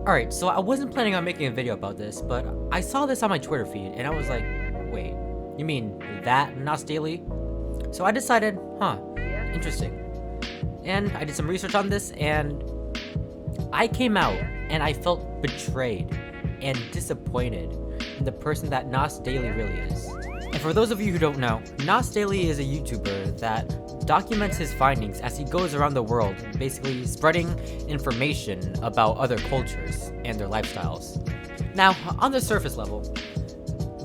Alright, so I wasn't planning on making a video about this, but I saw this on my Twitter feed, and I was like, wait, you mean that Nas Daily? So I decided, interesting. And I did some research on this, and I came out, and I felt betrayed and disappointed in the person that Nas Daily really is. And for those of you who don't know, Nas Daily is a YouTuber that documents his findings as he goes around the world, basically spreading information about other cultures and their lifestyles. Now, on the surface level,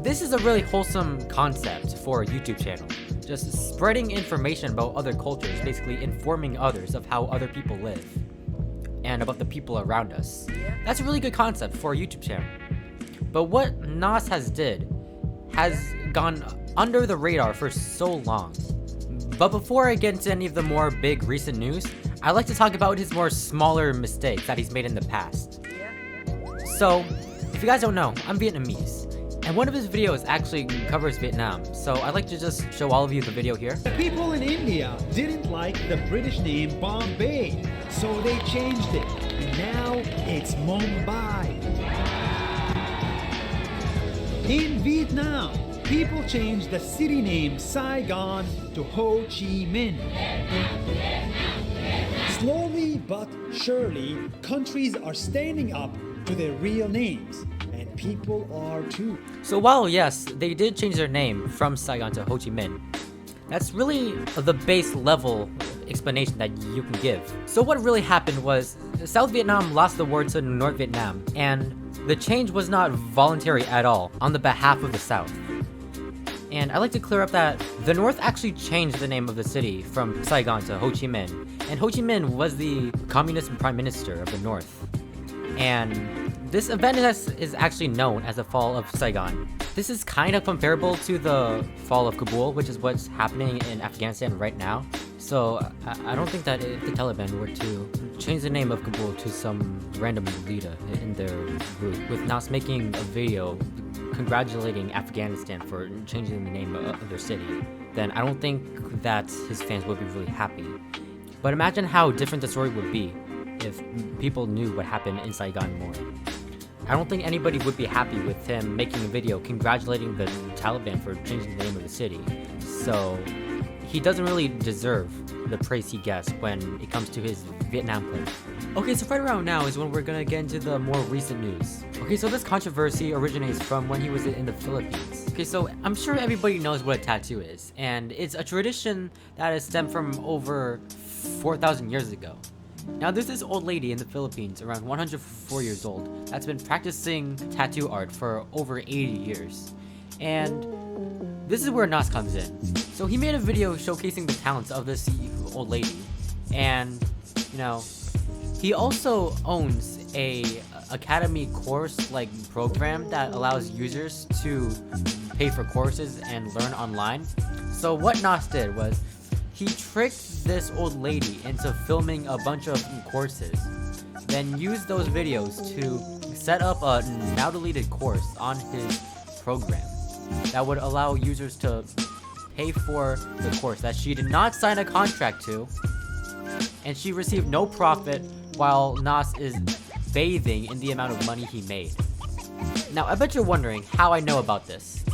this is a really wholesome concept for a YouTube channel. Just spreading information about other cultures, basically informing others of how other people live and about the people around us. That's a really good concept for a YouTube channel. But what Nas has gone under the radar for so long. But before I get into any of the more big recent news, I'd like to talk about his more smaller mistakes that he's made in the past. So, if you guys don't know, I'm Vietnamese, and one of his videos actually covers Vietnam, so I'd like to just show all of you the video here. The people in India didn't like the British name Bombay, so they changed it, and now it's Mumbai. In Vietnam, people changed the city name Saigon to Ho Chi Minh. Slowly but surely, countries are standing up to their real names, and people are too. So while yes, they did change their name from Saigon to Ho Chi Minh, that's really the base level explanation that you can give. So what really happened was South Vietnam lost the war to North Vietnam, and the change was not voluntary at all on the behalf of the South. And I'd like to clear up that the North actually changed the name of the city from Saigon to Ho Chi Minh, and Ho Chi Minh was the communist prime minister of the North. And this event is actually known as the fall of Saigon. This is kind of comparable to the fall of Kabul, which is what's happening in Afghanistan right now. So I don't think that if the Taliban were to change the name of Kabul to some random leader in their group, with Nas making a video congratulating Afghanistan for changing the name of their city, then I don't think that his fans would be really happy. But imagine how different the story would be if people knew what happened in Saigon more. I don't think anybody would be happy with him making a video congratulating the Taliban for changing the name of the city. So he doesn't really deserve the praise he gets when it comes to his Vietnam clip. Okay, so right around now is when we're gonna get into the more recent news. Okay, so this controversy originates from when he was in the Philippines. Okay, so I'm sure everybody knows what a tattoo is, and it's a tradition that has stemmed from over 4,000 years ago. Now there's this old lady in the Philippines, around 104 years old, that's been practicing tattoo art for over 80 years. And this is where Nas comes in. So he made a video showcasing the talents of this old lady. And, you know, he also owns a academy course like program that allows users to pay for courses and learn online. So what Nas did was he tricked this old lady into filming a bunch of courses, then used those videos to set up a now deleted course on his program that would allow users to pay for the course that she did not sign a contract to, and she received no profit while Nas is bathing in the amount of money he made. Now I bet you're wondering how I know about this.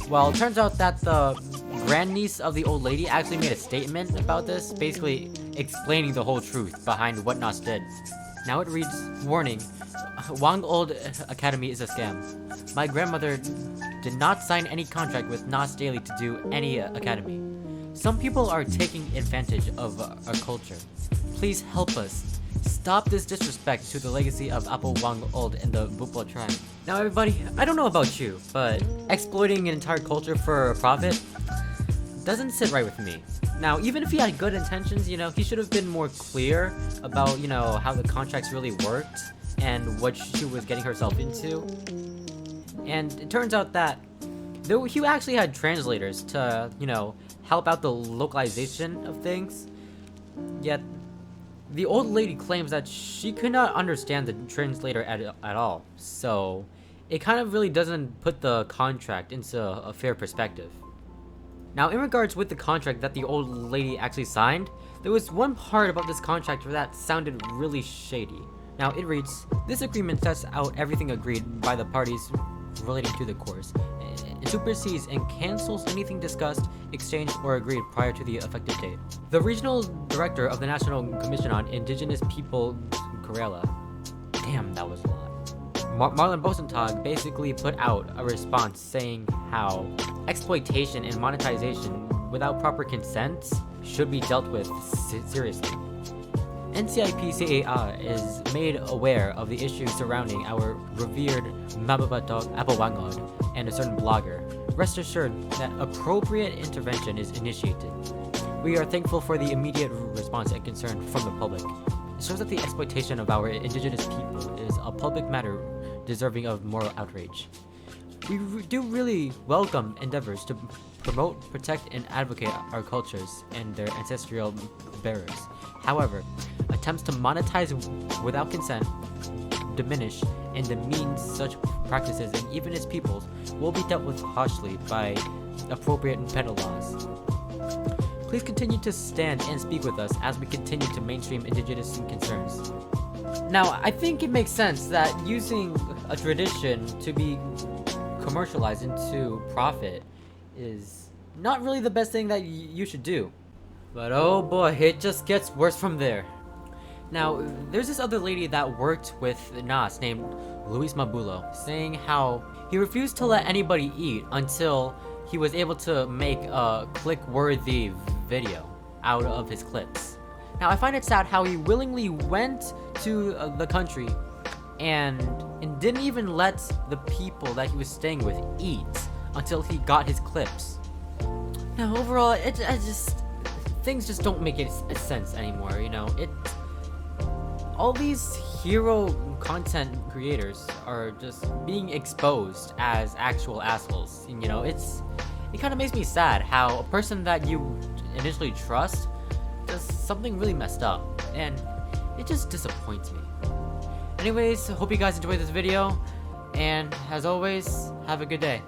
Well, it turns out that the grandniece of the old lady actually made a statement about this, basically explaining the whole truth behind what Nas did. Now it reads, "Warning, Wang Old Academy is a scam. My grandmother did not sign any contract with Nas Daily to do any academy. Some people are taking advantage of our culture. Please help us. Stop this disrespect to the legacy of Apple Wang Old and the Bupla tribe." Now everybody, I don't know about you, but exploiting an entire culture for a profit doesn't sit right with me. Now, even if he had good intentions, you know, he should have been more clear about, you know, how the contracts really worked and what she was getting herself into. And it turns out that he actually had translators to, you know, help out the localization of things. Yet, the old lady claims that she could not understand the translator at all. So, it kind of really doesn't put the contract into a fair perspective. Now, in regards with the contract that the old lady actually signed, there was one part about this contract that sounded really shady. Now it reads, this agreement sets out everything agreed by the parties relating to the course. It supersedes and cancels anything discussed, exchanged, or agreed prior to the effective date. The regional director of the National Commission on Indigenous People, Kerala, damn, that was a lot. Marlon Bosentag basically put out a response saying how exploitation and monetization without proper consent should be dealt with seriously. NCIP-CAA is made aware of the issues surrounding our revered Mababatok Apawangod and a certain blogger. Rest assured that appropriate intervention is initiated. We are thankful for the immediate response and concern from the public. It shows that the exploitation of our indigenous people is a public matter deserving of moral outrage. We do really welcome endeavors to promote, protect, and advocate our cultures and their ancestral bearers. However, attempts to monetize without consent, diminish, and demean such practices and even its peoples will be dealt with harshly by appropriate penal laws. Please continue to stand and speak with us as we continue to mainstream indigenous concerns. Now, I think it makes sense that using a tradition to be commercialized into profit is not really the best thing that you should do. But oh boy, it just gets worse from there. Now, there's this other lady that worked with Nas named Luis Mabulo, saying how he refused to let anybody eat until he was able to make a click-worthy video out of his clips. Now, I find it sad how he willingly went to the country and didn't even let the people that he was staying with eat until he got his clips. Now, overall, things just don't make any sense anymore, you know? All these hero content creators are just being exposed as actual assholes. You know, it kind of makes me sad how a person that you initially trust does something really messed up, and it just disappoints me. Anyways, hope you guys enjoyed this video, and as always, have a good day.